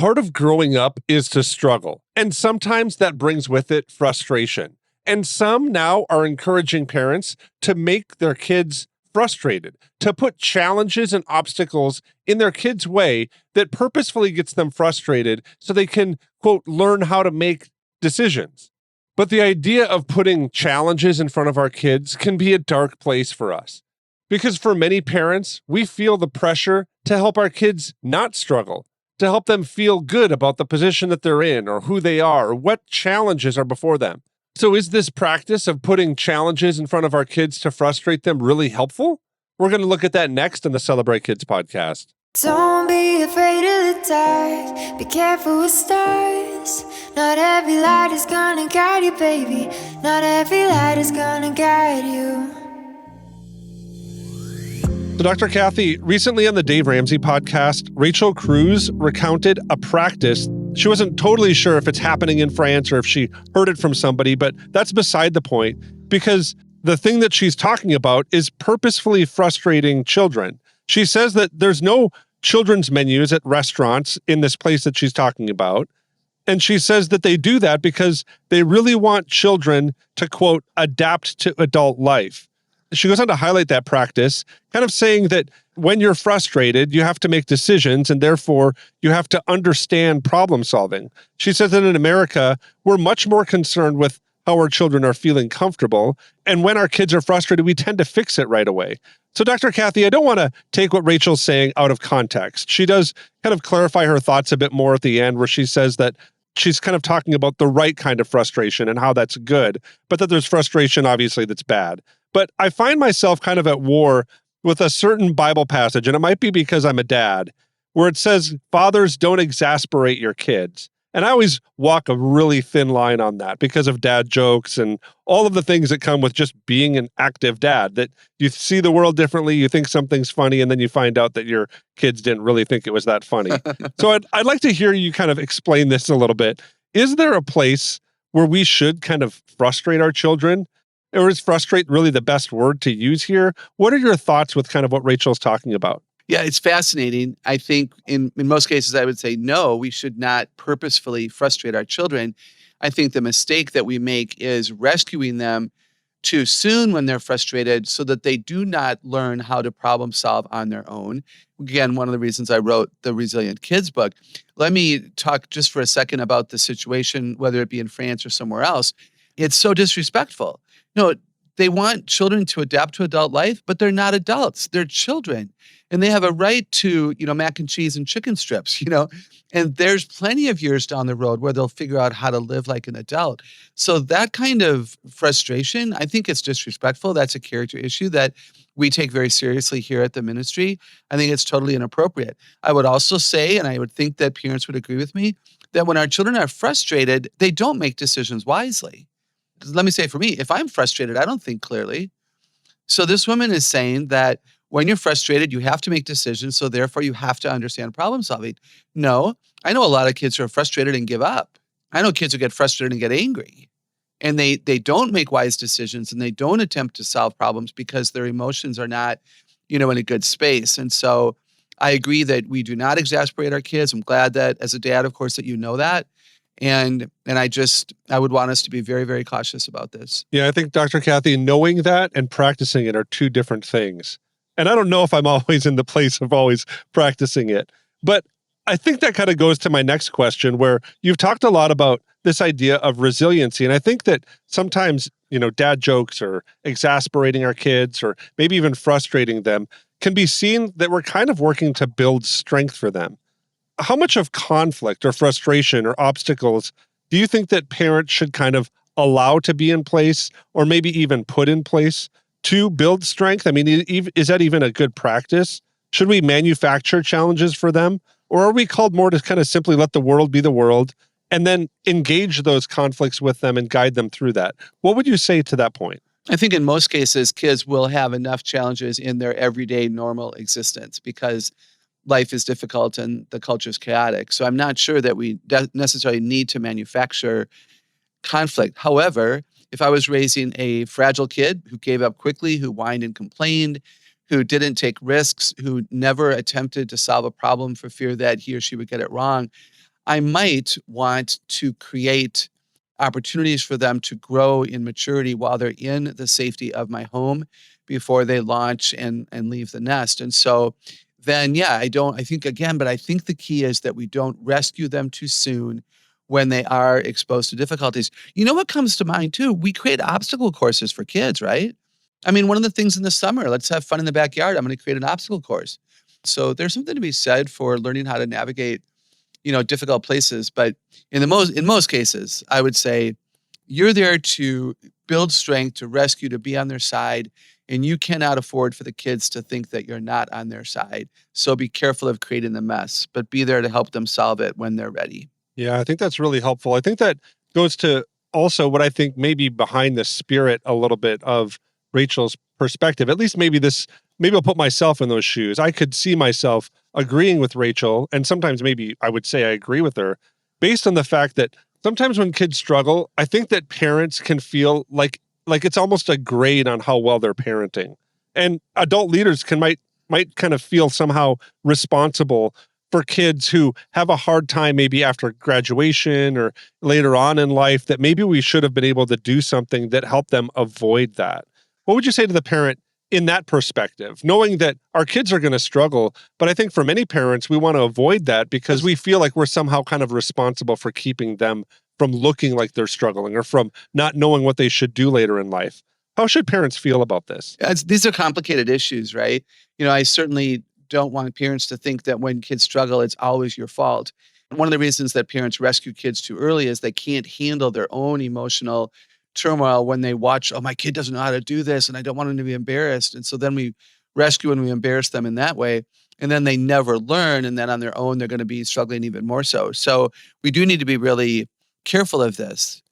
Part of growing up is to struggle, and sometimes that brings with it frustration. And some now are encouraging parents to make their kids frustrated, to put challenges and obstacles in their kids' way that purposefully gets them frustrated so they can, quote, learn how to make decisions. But the idea of putting challenges in front of our kids can be a dark place for us. Because for many parents, we feel the pressure to help our kids not struggle, to help them feel good about the position that they're in or who they are or what challenges are before them. So is this practice of putting challenges in front of our kids to frustrate them really helpful? We're going to look at that next in the Celebrate Kids podcast. Don't be afraid of the dark. Be careful with stars. Not every light is gonna guide you, baby. Not every light is gonna guide you. So Dr. Kathy, recently on the Dave Ramsey podcast, Rachel Cruze recounted a practice. She wasn't totally sure if it's happening in France or if she heard it from somebody, but that's beside the point because the thing that she's talking about is purposefully frustrating children. She says that there's no children's menus at restaurants in this place that she's talking about. And she says that they do that because they really want children to, quote, adapt to adult life. She goes on to highlight that practice, kind of saying that when you're frustrated, you have to make decisions and therefore you have to understand problem solving. She says that in America, we're much more concerned with how our children are feeling comfortable. And when our kids are frustrated, we tend to fix it right away. So Dr. Kathy, I don't want to take what Rachel's saying out of context. She does kind of clarify her thoughts a bit more at the end where she says that she's kind of talking about the right kind of frustration and how that's good, but that there's frustration, obviously, that's bad. But I find myself kind of at war with a certain Bible passage, and it might be because I'm a dad, where it says, fathers, don't exasperate your kids. And I always walk a really thin line on that because of dad jokes and all of the things that come with just being an active dad, that you see the world differently, you think something's funny, and then you find out that your kids didn't really think it was that funny. So I'd like to hear you kind of explain this a little bit. Is there a place where we should kind of frustrate our children? Or is frustrate really the best word to use here? What are your thoughts with kind of what Rachel's talking about? Yeah, it's fascinating. I think in most cases, I would say, no, we should not purposefully frustrate our children. I think the mistake that we make is rescuing them too soon when they're frustrated so that they do not learn how to problem solve on their own. Again, one of the reasons I wrote the Resilient Kids book. Let me talk just for a second about the situation, whether it be in France or somewhere else. It's so disrespectful. No, they want children to adapt to adult life, but they're not adults. They're children. And they have a right to, mac and cheese and chicken strips, and there's plenty of years down the road where they'll figure out how to live like an adult. So that kind of frustration, I think it's disrespectful. That's a character issue that we take very seriously here at the ministry. I think it's totally inappropriate. I would also say, and I would think that parents would agree with me, that when our children are frustrated, they don't make decisions wisely. Let me say for me, if I'm frustrated, I don't think clearly. So this woman is saying that when you're frustrated, you have to make decisions. So therefore, you have to understand problem solving. No, I know a lot of kids who are frustrated and give up. I know kids who get frustrated and get angry. And they don't make wise decisions and they don't attempt to solve problems because their emotions are not, in a good space. And so I agree that we do not exasperate our kids. I'm glad that as a dad, of course, that you know that. And I would want us to be very, very cautious about this. Yeah, I think, Dr. Kathy, knowing that and practicing it are two different things. And I don't know if I'm always in the place of always practicing it. But I think that kind of goes to my next question, where you've talked a lot about this idea of resiliency. And I think that sometimes, dad jokes or exasperating our kids or maybe even frustrating them can be seen that we're kind of working to build strength for them. How much of conflict or frustration or obstacles do you think that parents should kind of allow to be in place or maybe even put in place to build strength? I mean, is that even a good practice? Should we manufacture challenges for them? Or are we called more to kind of simply let the world be the world and then engage those conflicts with them and guide them through that? What would you say to that point? I think in most cases, kids will have enough challenges in their everyday normal existence because life is difficult and the culture is chaotic. So I'm not sure that we necessarily need to manufacture conflict. However, if I was raising a fragile kid who gave up quickly, who whined and complained, who didn't take risks, who never attempted to solve a problem for fear that he or she would get it wrong, I might want to create opportunities for them to grow in maturity while they're in the safety of my home before they launch and leave the nest. And so then, I think the key is that we don't rescue them too soon when they are exposed to difficulties. You know what comes to mind too? We create obstacle courses for kids, right? I mean, one of the things in the summer, let's have fun in the backyard. I'm going to create an obstacle course. So there's something to be said for learning how to navigate, difficult places. But in most cases, I would say you're there to build strength, to rescue, to be on their side. And you cannot afford for the kids to think that you're not on their side. So be careful of creating the mess, but be there to help them solve it when they're ready. Yeah, I think that's really helpful. I think that goes to also what I think maybe behind the spirit a little bit of Rachel's perspective. At least maybe I'll put myself in those shoes. I could see myself agreeing with Rachel, and sometimes maybe I would say I agree with her, based on the fact that sometimes when kids struggle, I think that parents can feel like it's almost a grade on how well they're parenting. And adult leaders might kind of feel somehow responsible for kids who have a hard time maybe after graduation or later on in life, that maybe we should have been able to do something that helped them avoid that. What would you say to the parent in that perspective, knowing that our kids are going to struggle? But I think for many parents, we want to avoid that because we feel like we're somehow kind of responsible for keeping them from looking like they're struggling or from not knowing what they should do later in life. How should parents feel about this? These are complicated issues, right? I certainly don't want parents to think that when kids struggle, it's always your fault. One of the reasons that parents rescue kids too early is they can't handle their own emotional turmoil when they watch, my kid doesn't know how to do this and I don't want him to be embarrassed. And so then we rescue and we embarrass them in that way. And then they never learn. And then on their own, they're going to be struggling even more so. So we do need to be really careful of this.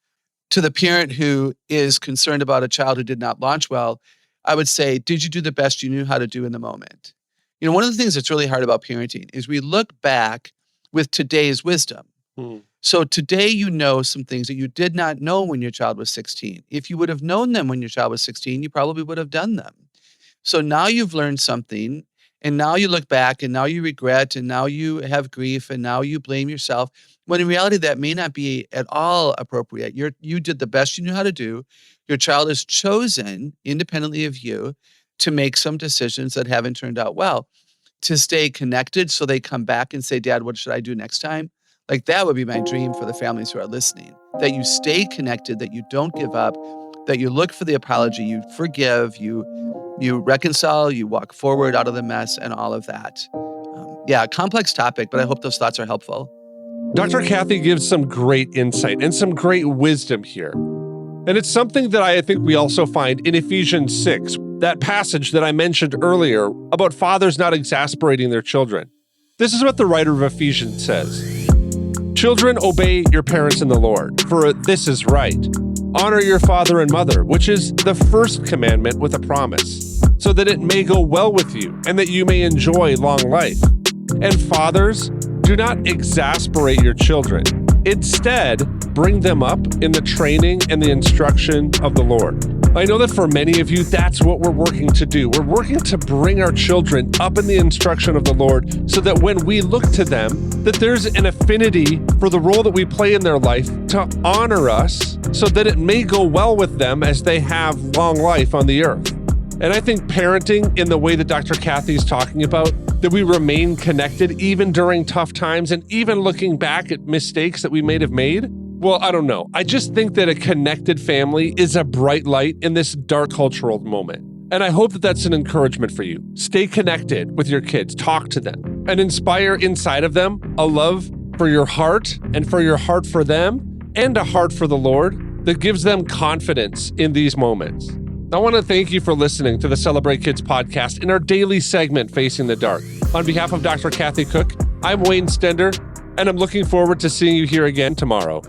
To the parent who is concerned about a child who did not launch well, I would say, did you do the best you knew how to do in the moment? One of the things that's really hard about parenting is we look back with today's wisdom. So today you know some things that you did not know when your child was 16. If you would have known them when your child was 16, you probably would have done them. So now you've learned something, and now you look back, and now you regret, and now you have grief, and now you blame yourself, when in reality that may not be at all appropriate. You did the best you knew how to do. Your child has chosen, independently of you, to make some decisions that haven't turned out well, to stay connected so they come back and say, Dad, what should I do next time? Like, that would be my dream for the families who are listening, that you stay connected, that you don't give up, that you look for the apology, you forgive, you reconcile, you walk forward out of the mess and all of that. Complex topic, but I hope those thoughts are helpful. Dr. Kathy gives some great insight and some great wisdom here. And it's something that I think we also find in Ephesians 6, that passage that I mentioned earlier about fathers not exasperating their children. This is what the writer of Ephesians says. Children, obey your parents in the Lord, for this is right. Honor your father and mother, which is the first commandment with a promise, so that it may go well with you and that you may enjoy long life. And fathers, do not exasperate your children. Instead, bring them up in the training and the instruction of the Lord. I know that for many of you, that's what we're working to do. We're working to bring our children up in the instruction of the Lord so that when we look to them, that there's an affinity for the role that we play in their life to honor us so that it may go well with them as they have long life on the earth. And I think parenting in the way that Dr. Kathy's talking about, that we remain connected even during tough times and even looking back at mistakes that we may have made. Well, I don't know. I just think that a connected family is a bright light in this dark cultural moment. And I hope that that's an encouragement for you. Stay connected with your kids. Talk to them and inspire inside of them a love for your heart and for your heart for them and a heart for the Lord that gives them confidence in these moments. I want to thank you for listening to the Celebrate Kids podcast in our daily segment, Facing the Dark. On behalf of Dr. Kathy Cook, I'm Wayne Stender, and I'm looking forward to seeing you here again tomorrow.